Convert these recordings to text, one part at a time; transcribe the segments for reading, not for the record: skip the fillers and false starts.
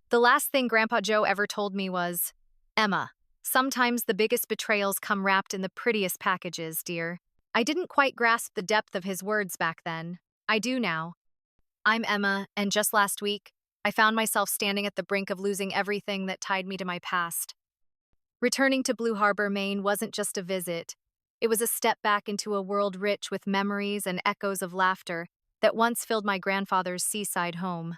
The last thing Grandpa Joe ever told me was, Emma, sometimes the biggest betrayals come wrapped in the prettiest packages, dear. I didn't quite grasp the depth of his words back then. I do now. I'm Emma, and just last week, I found myself standing at the brink of losing everything that tied me to my past. Returning to Blue Harbor, Maine wasn't just a visit. It was a step back into a world rich with memories and echoes of laughter that once filled my grandfather's seaside home.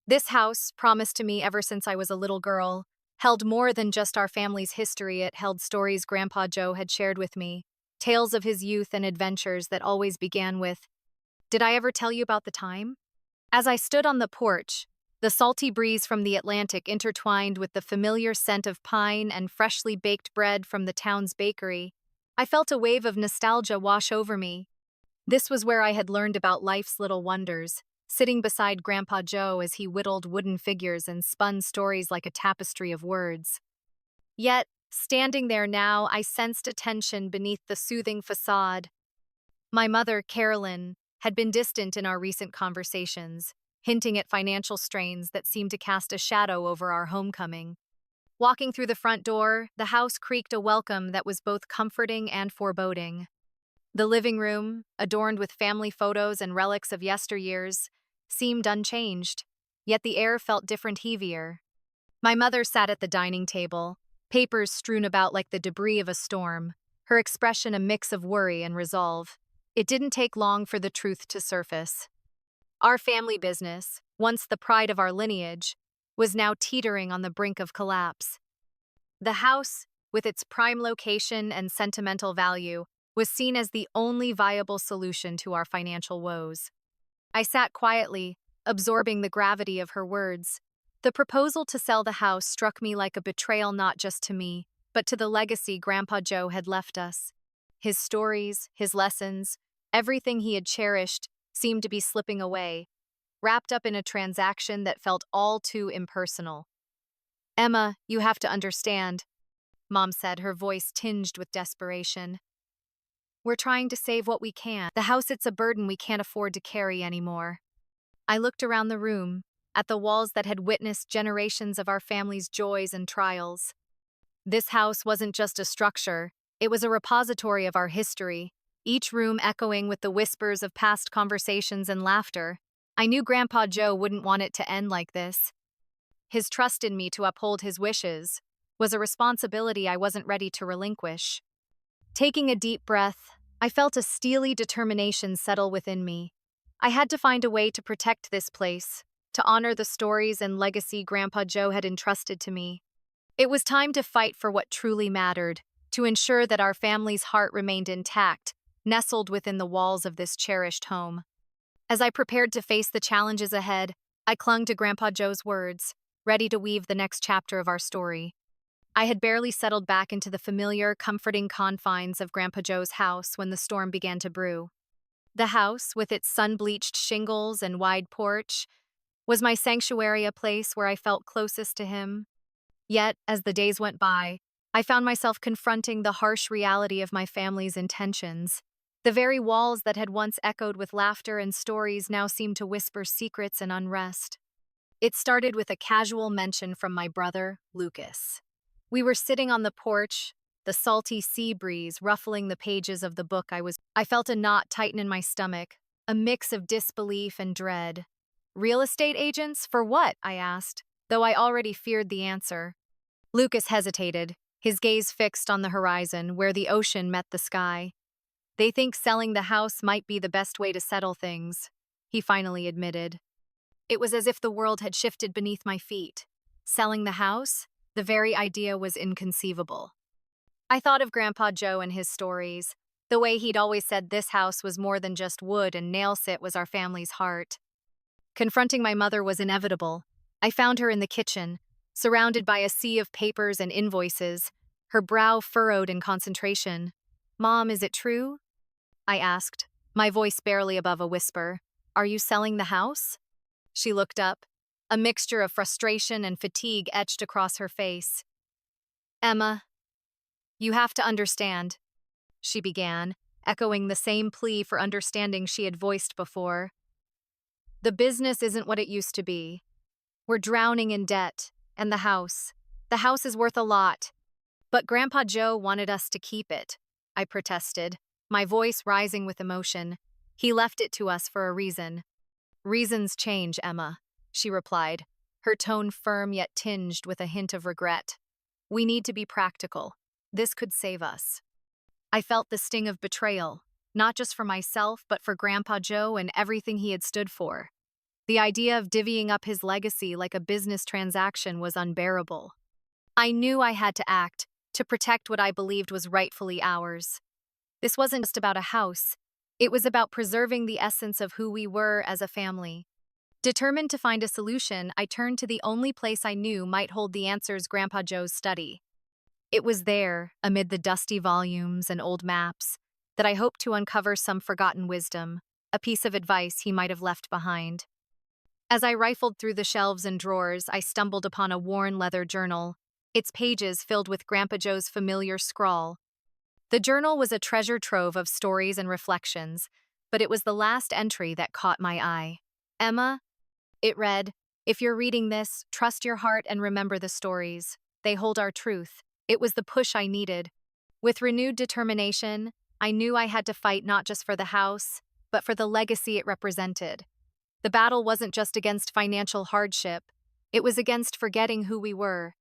This house, promised to me ever since I was a little girl, held more than just our family's history. It held stories Grandpa Joe had shared with me, tales of his youth and adventures that always began with, "Did I ever tell you about the time?" As I stood on the porch, the salty breeze from the Atlantic intertwined with the familiar scent of pine and freshly baked bread from the town's bakery, I felt a wave of nostalgia wash over me. This was where I had learned about life's little wonders, sitting beside Grandpa Joe as he whittled wooden figures and spun stories like a tapestry of words. Yet, standing there now, I sensed a tension beneath the soothing facade. My mother, Carolyn, had been distant in our recent conversations, hinting at financial strains that seemed to cast a shadow over our homecoming. Walking through the front door, the house creaked a welcome that was both comforting and foreboding. The living room, adorned with family photos and relics of yesteryears, seemed unchanged, yet the air felt different, heavier. My mother sat at the dining table, papers strewn about like the debris of a storm, her expression a mix of worry and resolve. It didn't take long for the truth to surface. Our family business, once the pride of our lineage, was now teetering on the brink of collapse. The house, with its prime location and sentimental value, was seen as the only viable solution to our financial woes. I sat quietly, absorbing the gravity of her words. The proposal to sell the house struck me like a betrayal not just to me, but to the legacy Grandpa Joe had left us. His stories, his lessons, everything he had cherished seemed to be slipping away, wrapped up in a transaction that felt all too impersonal. Emma, you have to understand, Mom said, her voice tinged with desperation. We're trying to save what we can. The house, it's a burden we can't afford to carry anymore. I looked around the room, at the walls that had witnessed generations of our family's joys and trials. This house wasn't just a structure, it was a repository of our history, each room echoing with the whispers of past conversations and laughter. I knew Grandpa Joe wouldn't want it to end like this. His trust in me to uphold his wishes was a responsibility I wasn't ready to relinquish. Taking a deep breath, I felt a steely determination settle within me. I had to find a way to protect this place, to honor the stories and legacy Grandpa Joe had entrusted to me. It was time to fight for what truly mattered, to ensure that our family's heart remained intact, nestled within the walls of this cherished home. As I prepared to face the challenges ahead, I clung to Grandpa Joe's words, ready to weave the next chapter of our story. I had barely settled back into the familiar, comforting confines of Grandpa Joe's house when the storm began to brew. The house, with its sun-bleached shingles and wide porch, was my sanctuary, a place where I felt closest to him. Yet, as the days went by, I found myself confronting the harsh reality of my family's intentions. The very walls that had once echoed with laughter and stories now seemed to whisper secrets and unrest. It started with a casual mention from my brother, Lucas. We were sitting on the porch, the salty sea breeze ruffling the pages of the book I felt a knot tighten in my stomach, a mix of disbelief and dread. Real estate agents? For what? I asked, though I already feared the answer. Lucas hesitated, his gaze fixed on the horizon where the ocean met the sky. They think selling the house might be the best way to settle things, he finally admitted. It was as if the world had shifted beneath my feet. Selling the house? The very idea was inconceivable. I thought of Grandpa Joe and his stories, the way he'd always said this house was more than just wood and nail-sit was our family's heart. Confronting my mother was inevitable. I found her in the kitchen, surrounded by a sea of papers and invoices, her brow furrowed in concentration. Mom, is it true? I asked, my voice barely above a whisper. Are you selling the house? She looked up, a mixture of frustration and fatigue etched across her face. Emma, you have to understand, she began, echoing the same plea for understanding she had voiced before. The business isn't what it used to be. We're drowning in debt. And the house. The house is worth a lot. But Grandpa Joe wanted us to keep it, I protested, my voice rising with emotion. He left it to us for a reason. Reasons change, Emma, she replied, her tone firm yet tinged with a hint of regret. We need to be practical. This could save us. I felt the sting of betrayal, not just for myself, but for Grandpa Joe and everything he had stood for. The idea of divvying up his legacy like a business transaction was unbearable. I knew I had to act, to protect what I believed was rightfully ours. This wasn't just about a house. It was about preserving the essence of who we were as a family. Determined to find a solution, I turned to the only place I knew might hold the answers: Grandpa Joe's study. It was there, amid the dusty volumes and old maps, that I hoped to uncover some forgotten wisdom, a piece of advice he might have left behind. As I rifled through the shelves and drawers, I stumbled upon a worn leather journal, its pages filled with Grandpa Joe's familiar scrawl. The journal was a treasure trove of stories and reflections, but it was the last entry that caught my eye. Emma, it read, if you're reading this, trust your heart and remember the stories. They hold our truth. It was the push I needed. With renewed determination, I knew I had to fight not just for the house, but for the legacy it represented. The battle wasn't just against financial hardship, it was against forgetting who we were.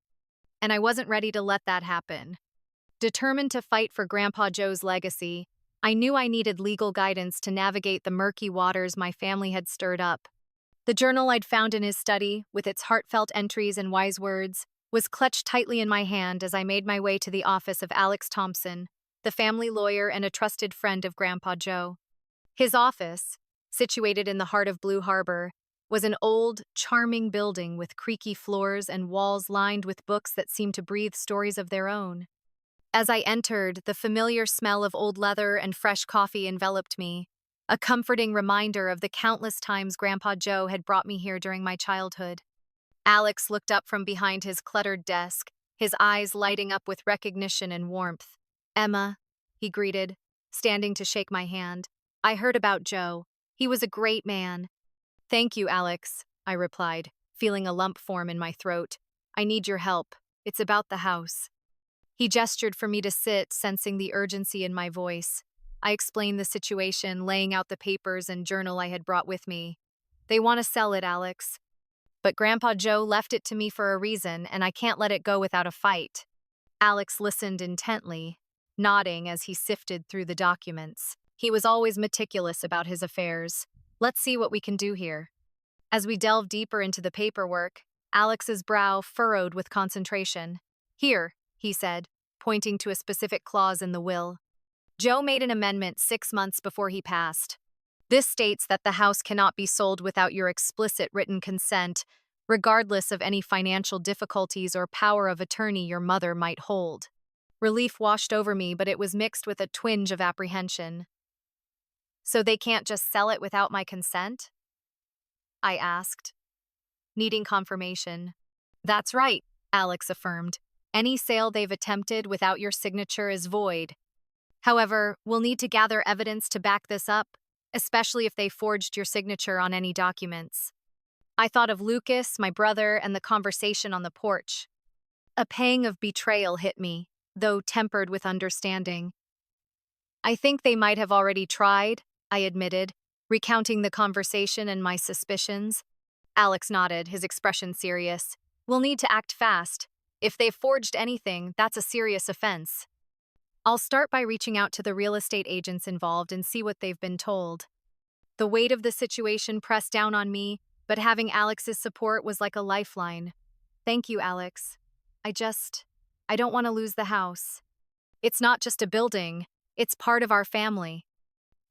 And I wasn't ready to let that happen. Determined to fight for Grandpa Joe's legacy, I knew I needed legal guidance to navigate the murky waters my family had stirred up. The journal I'd found in his study, with its heartfelt entries and wise words, was clutched tightly in my hand as I made my way to the office of Alex Thompson, the family lawyer and a trusted friend of Grandpa Joe. His office, situated in the heart of Blue Harbor, was an old, charming building with creaky floors and walls lined with books that seemed to breathe stories of their own. As I entered, the familiar smell of old leather and fresh coffee enveloped me, a comforting reminder of the countless times Grandpa Joe had brought me here during my childhood. Alex looked up from behind his cluttered desk, his eyes lighting up with recognition and warmth. Emma, he greeted, standing to shake my hand. I heard about Joe. He was a great man. Thank you, Alex, I replied, feeling a lump form in my throat. I need your help. It's about the house. He gestured for me to sit, sensing the urgency in my voice. I explained the situation, laying out the papers and journal I had brought with me. They want to sell it, Alex. But Grandpa Joe left it to me for a reason, and I can't let it go without a fight. Alex listened intently, nodding as he sifted through the documents. He was always meticulous about his affairs. Let's see what we can do here. As we delved deeper into the paperwork, Alex's brow furrowed with concentration. Here, he said, pointing to a specific clause in the will. Joe made an amendment 6 months before he passed. This states that the house cannot be sold without your explicit written consent, regardless of any financial difficulties or power of attorney your mother might hold. Relief washed over me, but it was mixed with a twinge of apprehension. So they can't just sell it without my consent? I asked, needing confirmation. That's right, Alex affirmed. Any sale they've attempted without your signature is void. However, we'll need to gather evidence to back this up, especially if they forged your signature on any documents. I thought of Lucas, my brother, and the conversation on the porch. A pang of betrayal hit me, though tempered with understanding. I think they might have already tried, I admitted, recounting the conversation and my suspicions. Alex nodded, his expression serious. We'll need to act fast. If they've forged anything, that's a serious offense. I'll start by reaching out to the real estate agents involved and see what they've been told. The weight of the situation pressed down on me, but having Alex's support was like a lifeline. Thank you, Alex. I don't want to lose the house. It's not just a building, it's part of our family.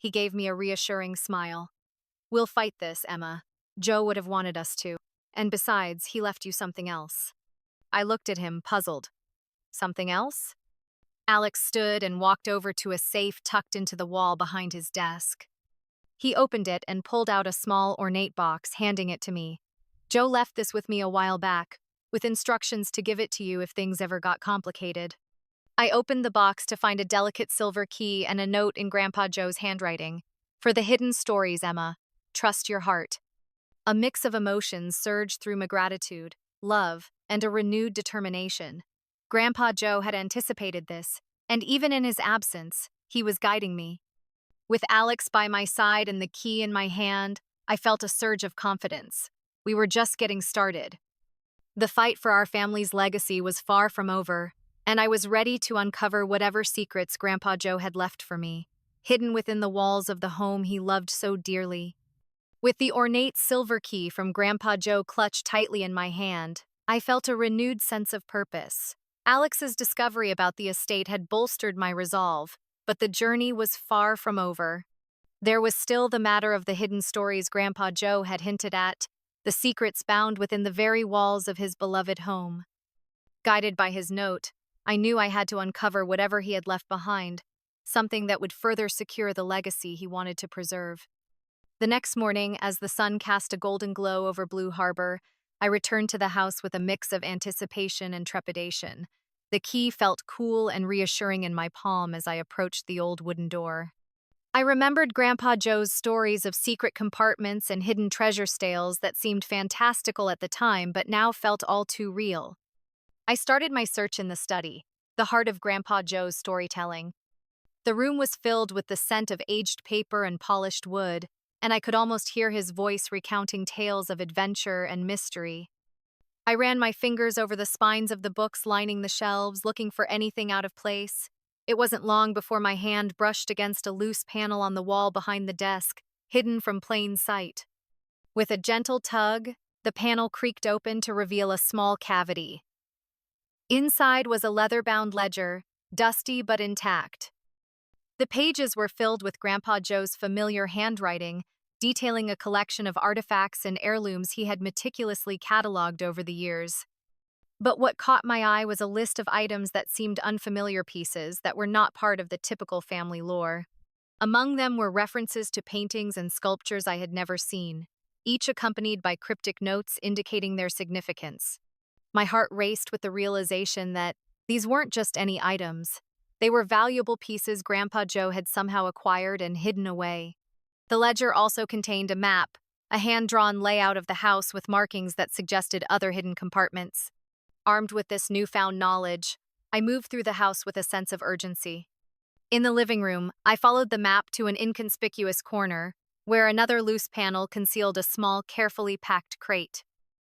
He gave me a reassuring smile. We'll fight this, Emma. Joe would have wanted us to. And besides, he left you something else. I looked at him, puzzled. Something else? Alex stood and walked over to a safe tucked into the wall behind his desk. He opened it and pulled out a small, ornate box, handing it to me. Joe left this with me a while back, with instructions to give it to you if things ever got complicated. I opened the box to find a delicate silver key and a note in Grandpa Joe's handwriting. For the hidden stories, Emma. Trust your heart. A mix of emotions surged through my gratitude, love, and a renewed determination. Grandpa Joe had anticipated this, and even in his absence, he was guiding me. With Alex by my side and the key in my hand, I felt a surge of confidence. We were just getting started. The fight for our family's legacy was far from over, and I was ready to uncover whatever secrets Grandpa Joe had left for me, hidden within the walls of the home he loved so dearly. With the ornate silver key from Grandpa Joe clutched tightly in my hand, I felt a renewed sense of purpose. Alex's discovery about the estate had bolstered my resolve, but the journey was far from over. There was still the matter of the hidden stories Grandpa Joe had hinted at, the secrets bound within the very walls of his beloved home. Guided by his note, I knew I had to uncover whatever he had left behind, something that would further secure the legacy he wanted to preserve. The next morning, as the sun cast a golden glow over Blue Harbor, I returned to the house with a mix of anticipation and trepidation. The key felt cool and reassuring in my palm as I approached the old wooden door. I remembered Grandpa Joe's stories of secret compartments and hidden treasure stales that seemed fantastical at the time but now felt all too real. I started my search in the study, the heart of Grandpa Joe's storytelling. The room was filled with the scent of aged paper and polished wood, and I could almost hear his voice recounting tales of adventure and mystery. I ran my fingers over the spines of the books lining the shelves, looking for anything out of place. It wasn't long before my hand brushed against a loose panel on the wall behind the desk, hidden from plain sight. With a gentle tug, the panel creaked open to reveal a small cavity. Inside was a leather-bound ledger, dusty but intact. The pages were filled with Grandpa Joe's familiar handwriting, detailing a collection of artifacts and heirlooms he had meticulously cataloged over the years. But what caught my eye was a list of items that seemed unfamiliar pieces that were not part of the typical family lore. Among them were references to paintings and sculptures I had never seen, each accompanied by cryptic notes indicating their significance. My heart raced with the realization that these weren't just any items. They were valuable pieces Grandpa Joe had somehow acquired and hidden away. The ledger also contained a map, a hand-drawn layout of the house with markings that suggested other hidden compartments. Armed with this newfound knowledge, I moved through the house with a sense of urgency. In the living room, I followed the map to an inconspicuous corner, where another loose panel concealed a small, carefully packed crate.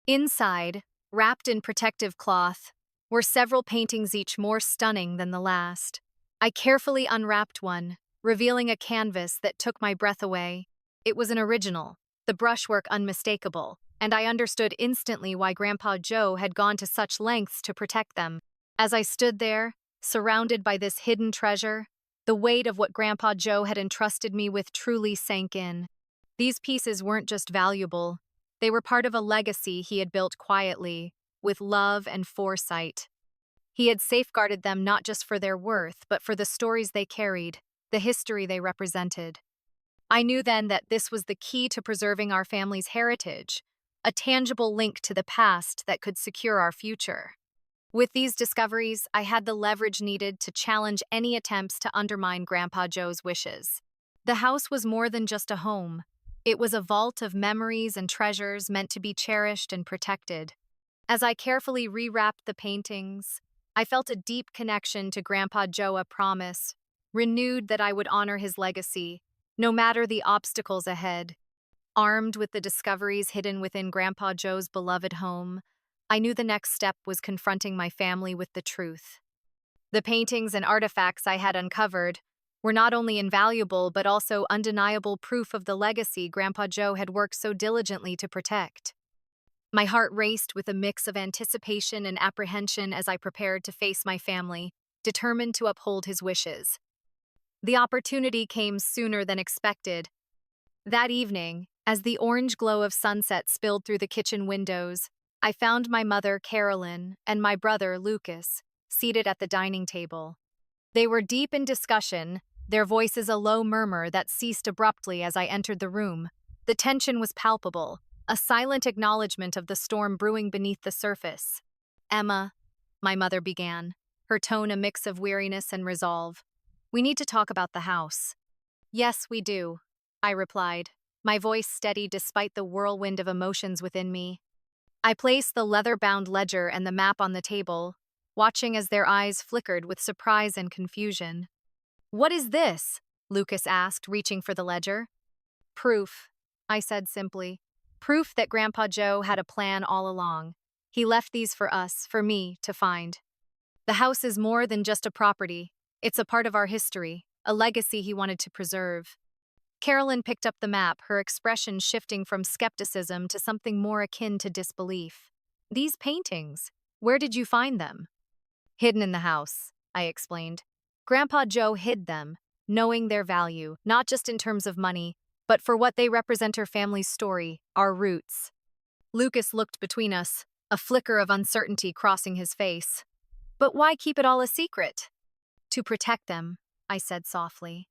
Inside, wrapped in protective cloth, were several paintings, each more stunning than the last. I carefully unwrapped one, revealing a canvas that took my breath away. It was an original, the brushwork unmistakable, and I understood instantly why Grandpa Joe had gone to such lengths to protect them. As I stood there, surrounded by this hidden treasure, the weight of what Grandpa Joe had entrusted me with truly sank in. These pieces weren't just valuable, they were part of a legacy he had built quietly, with love and foresight. He had safeguarded them not just for their worth, but for the stories they carried, the history they represented. I knew then that this was the key to preserving our family's heritage, a tangible link to the past that could secure our future. With these discoveries, I had the leverage needed to challenge any attempts to undermine Grandpa Joe's wishes. The house was more than just a home. It was a vault of memories and treasures meant to be cherished and protected. As I carefully rewrapped the paintings, I felt a deep connection to Grandpa Joe, a promise, renewed that I would honor his legacy, no matter the obstacles ahead. Armed with the discoveries hidden within Grandpa Joe's beloved home, I knew the next step was confronting my family with the truth. The paintings and artifacts I had uncovered were not only invaluable but also undeniable proof of the legacy Grandpa Joe had worked so diligently to protect. My heart raced with a mix of anticipation and apprehension as I prepared to face my family, determined to uphold his wishes. The opportunity came sooner than expected. That evening, as the orange glow of sunset spilled through the kitchen windows, I found my mother, Carolyn, and my brother, Lucas, seated at the dining table. They were deep in discussion, their voices a low murmur that ceased abruptly as I entered the room. The tension was palpable, a silent acknowledgement of the storm brewing beneath the surface. "Emma," my mother began, her tone a mix of weariness and resolve, "we need to talk about the house." "Yes, we do," I replied. my voice steady despite the whirlwind of emotions within me. I placed the leather-bound ledger and the map on the table, watching as their eyes flickered with surprise and confusion. "What is this?" Lucas asked, reaching for the ledger. "Proof," I said simply. "Proof that Grandpa Joe had a plan all along. He left these for us, for me, to find. The house is more than just a property. It's a part of our history, a legacy he wanted to preserve." Carolyn picked up the map, her expression shifting from skepticism to something more akin to disbelief. "These paintings, where did you find them?" "Hidden in the house," I explained. "Grandpa Joe hid them, knowing their value, not just in terms of money, but for what they represent our family's story, our roots." Lucas looked between us, a flicker of uncertainty crossing his face. "But why keep it all a secret?" "To protect them," I said softly.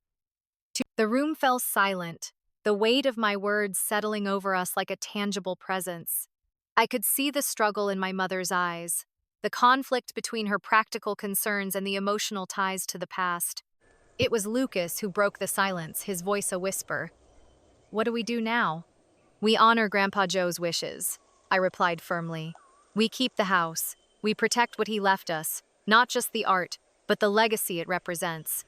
The room fell silent, the weight of my words settling over us like a tangible presence. I could see the struggle in my mother's eyes, the conflict between her practical concerns and the emotional ties to the past. It was Lucas who broke the silence, his voice a whisper. "What do we do now?" "We honor Grandpa Joe's wishes," I replied firmly. "We keep the house. We protect what he left us, not just the art, but the legacy it represents."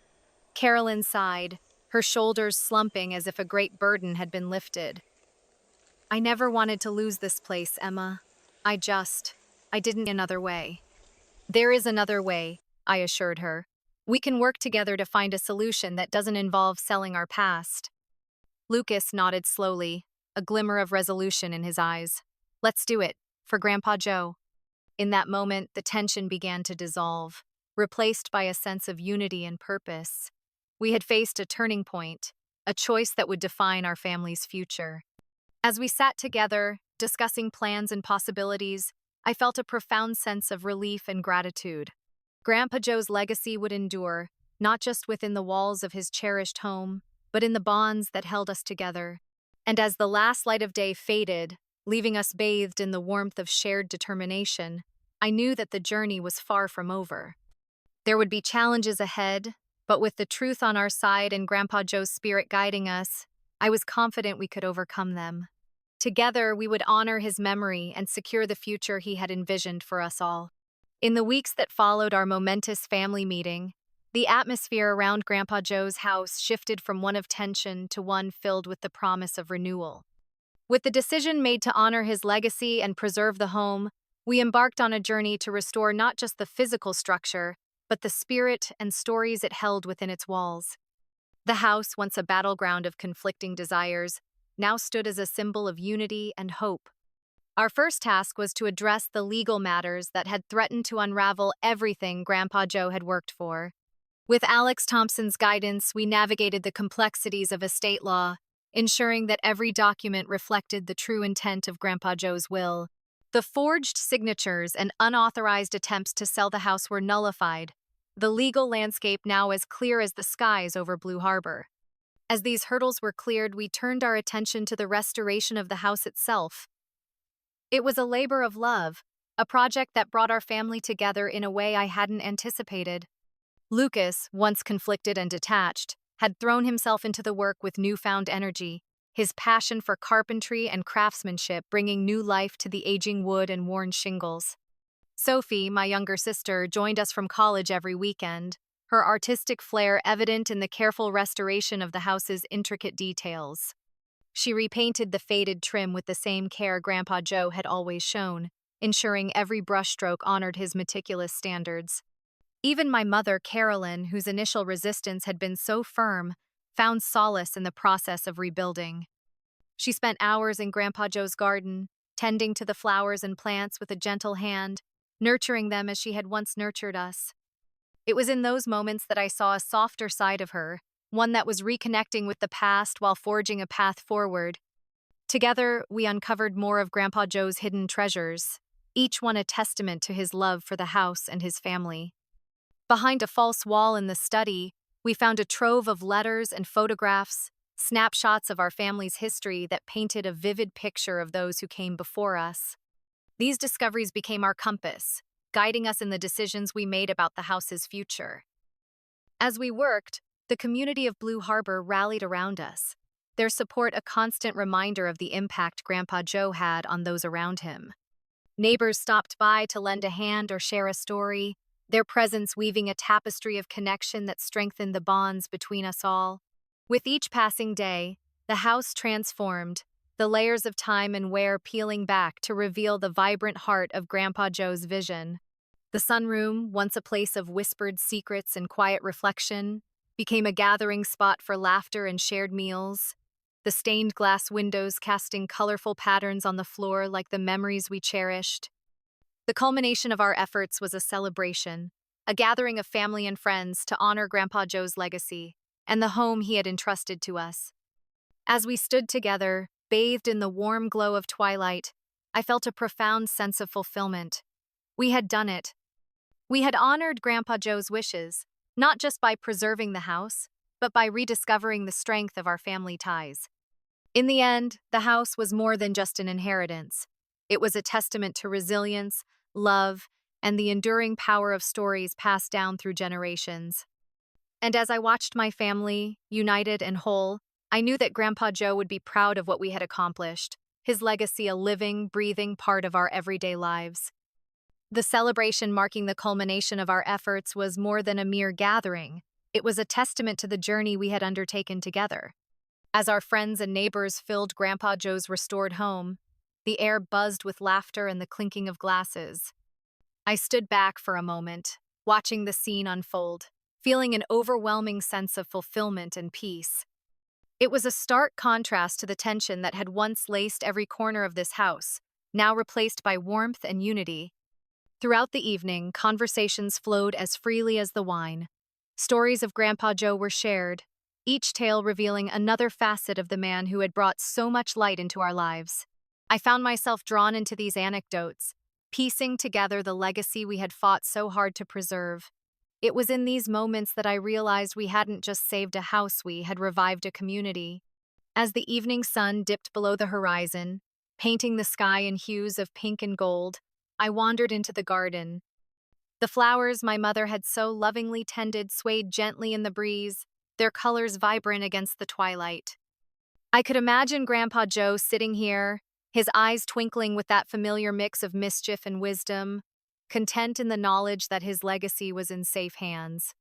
Carolyn sighed, her shoulders slumping as if a great burden had been lifted. "I never wanted to lose this place, Emma. I didn't another way." "There is another way," I assured her. "We can work together to find a solution that doesn't involve selling our past." Lucas nodded slowly, a glimmer of resolution in his eyes. "Let's do it, for Grandpa Joe." In that moment, the tension began to dissolve, replaced by a sense of unity and purpose. We had faced a turning point, a choice that would define our family's future. As we sat together, discussing plans and possibilities, I felt a profound sense of relief and gratitude. Grandpa Joe's legacy would endure, not just within the walls of his cherished home, but in the bonds that held us together. And as the last light of day faded, leaving us bathed in the warmth of shared determination, I knew that the journey was far from over. There would be challenges ahead, but with the truth on our side and Grandpa Joe's spirit guiding us, I was confident we could overcome them. Together, we would honor his memory and secure the future he had envisioned for us all. In the weeks that followed our momentous family meeting, the atmosphere around Grandpa Joe's house shifted from one of tension to one filled with the promise of renewal. With the decision made to honor his legacy and preserve the home, we embarked on a journey to restore not just the physical structure, but the spirit and stories it held within its walls. The house, once a battleground of conflicting desires, now stood as a symbol of unity and hope. Our first task was to address the legal matters that had threatened to unravel everything Grandpa Joe had worked for. With Alex Thompson's guidance, we navigated the complexities of estate law, ensuring that every document reflected the true intent of Grandpa Joe's will. The forged signatures and unauthorized attempts to sell the house were nullified, the legal landscape now as clear as the skies over Blue Harbor. As these hurdles were cleared, we turned our attention to the restoration of the house itself. It was a labor of love, a project that brought our family together in a way I hadn't anticipated. Lucas, once conflicted and detached, had thrown himself into the work with newfound energy, his passion for carpentry and craftsmanship bringing new life to the aging wood and worn shingles. Sophie, my younger sister, joined us from college every weekend, her artistic flair evident in the careful restoration of the house's intricate details. She repainted the faded trim with the same care Grandpa Joe had always shown, ensuring every brushstroke honored his meticulous standards. Even my mother, Carolyn, whose initial resistance had been so firm, found solace in the process of rebuilding. She spent hours in Grandpa Joe's garden, tending to the flowers and plants with a gentle hand, nurturing them as she had once nurtured us. It was in those moments that I saw a softer side of her, one that was reconnecting with the past while forging a path forward. Together, we uncovered more of Grandpa Joe's hidden treasures, each one a testament to his love for the house and his family. Behind a false wall in the study, we found a trove of letters and photographs, snapshots of our family's history that painted a vivid picture of those who came before us. These discoveries became our compass, guiding us in the decisions we made about the house's future. As we worked, the community of Blue Harbor rallied around us. their support a constant reminder of the impact Grandpa Joe had on those around him. Neighbors stopped by to lend a hand or share a story, their presence weaving a tapestry of connection that strengthened the bonds between us all. With each passing day, the house transformed, the layers of time and wear peeling back to reveal the vibrant heart of Grandpa Joe's vision. The sunroom, once a place of whispered secrets and quiet reflection, became a gathering spot for laughter and shared meals, the stained glass windows casting colorful patterns on the floor like the memories we cherished. The culmination of our efforts was a celebration, a gathering of family and friends to honor Grandpa Joe's legacy and the home he had entrusted to us. As we stood together, bathed in the warm glow of twilight, I felt a profound sense of fulfillment. We had done it. We had honored Grandpa Joe's wishes, not just by preserving the house, but by rediscovering the strength of our family ties. In the end, the house was more than just an inheritance. It was a testament to resilience, love, and the enduring power of stories passed down through generations. And as I watched my family, united and whole, I knew that Grandpa Joe would be proud of what we had accomplished, his legacy a living, breathing part of our everyday lives. The celebration marking the culmination of our efforts was more than a mere gathering. It was a testament to the journey we had undertaken together. As our friends and neighbors filled Grandpa Joe's restored home, the air buzzed with laughter and the clinking of glasses. I stood back for a moment, watching the scene unfold, feeling an overwhelming sense of fulfillment and peace. It was a stark contrast to the tension that had once laced every corner of this house, now replaced by warmth and unity. Throughout the evening, conversations flowed as freely as the wine. Stories of Grandpa Joe were shared, each tale revealing another facet of the man who had brought so much light into our lives. I found myself drawn into these anecdotes, piecing together the legacy we had fought so hard to preserve. It was in these moments that I realized we hadn't just saved a house, we had revived a community. As the evening sun dipped below the horizon, painting the sky in hues of pink and gold, I wandered into the garden. The flowers my mother had so lovingly tended swayed gently in the breeze, their colors vibrant against the twilight. I could imagine Grandpa Joe sitting here, his eyes twinkling with that familiar mix of mischief and wisdom, content in the knowledge that his legacy was in safe hands.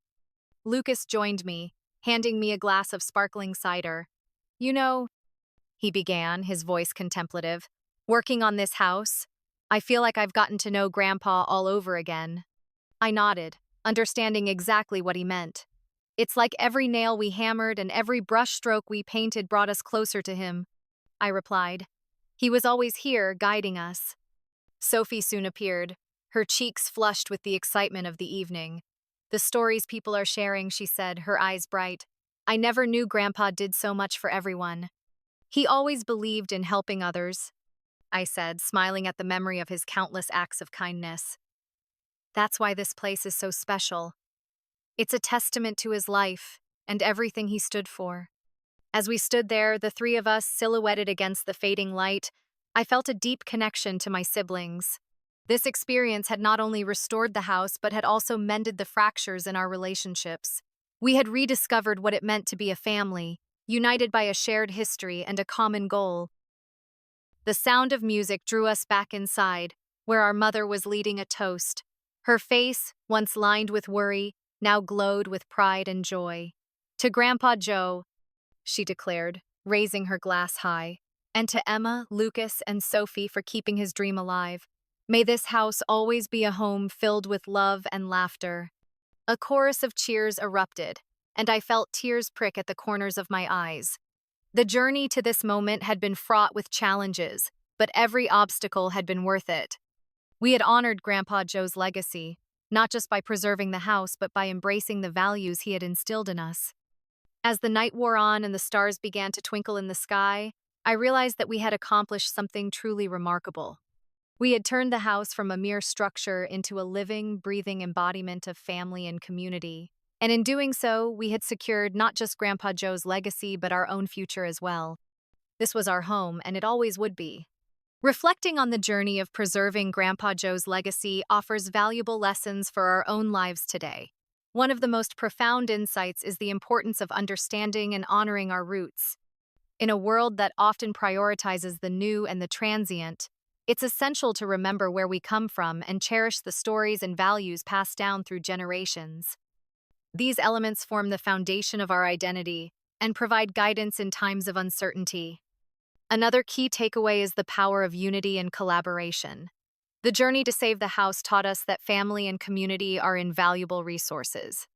Lucas joined me, handing me a glass of sparkling cider. "You know," he began, his voice contemplative, "working on this house, I feel like I've gotten to know Grandpa all over again." I nodded, understanding exactly what he meant. It's like every nail we hammered and every brushstroke we painted brought us closer to him, I replied. He was always here, guiding us. Sophie soon appeared, her cheeks flushed with the excitement of the evening. "The stories people are sharing," she said, her eyes bright. "I never knew Grandpa did so much for everyone." "He always believed in helping others," I said, smiling at the memory of his countless acts of kindness. "That's why this place is so special. It's a testament to his life and everything he stood for." As we stood there, the three of us silhouetted against the fading light, I felt a deep connection to my siblings. This experience had not only restored the house, but had also mended the fractures in our relationships. We had rediscovered what it meant to be a family, united by a shared history and a common goal. The sound of music drew us back inside, where our mother was leading a toast. Her face, once lined with worry, now glowed with pride and joy. "To Grandpa Joe," she declared, raising her glass high, "and to Emma, Lucas, and Sophie for keeping his dream alive. May this house always be a home filled with love and laughter." A chorus of cheers erupted, and I felt tears prick at the corners of my eyes. The journey to this moment had been fraught with challenges, but every obstacle had been worth it. We had honored Grandpa Joe's legacy, not just by preserving the house, but by embracing the values he had instilled in us. As the night wore on and the stars began to twinkle in the sky, I realized that we had accomplished something truly remarkable. We had turned the house from a mere structure into a living, breathing embodiment of family and community. And in doing so, we had secured not just Grandpa Joe's legacy, but our own future as well. This was our home, and it always would be. Reflecting on the journey of preserving Grandpa Joe's legacy offers valuable lessons for our own lives today. One of the most profound insights is the importance of understanding and honoring our roots. In a world that often prioritizes the new and the transient, it's essential to remember where we come from and cherish the stories and values passed down through generations. These elements form the foundation of our identity and provide guidance in times of uncertainty. Another key takeaway is the power of unity and collaboration. The journey to save the house taught us that family and community are invaluable resources.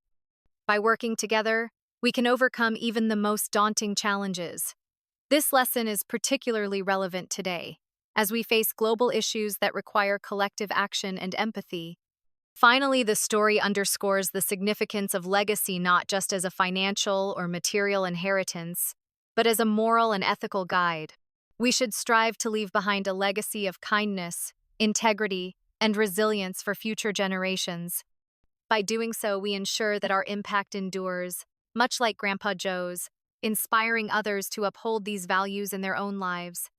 By working together, we can overcome even the most daunting challenges. This lesson is particularly relevant today, as we face global issues that require collective action and empathy. Finally, the story underscores the significance of legacy not just as a financial or material inheritance, but as a moral and ethical guide. We should strive to leave behind a legacy of kindness, integrity, and resilience for future generations. By doing so, we ensure that our impact endures, much like Grandpa Joe's, inspiring others to uphold these values in their own lives.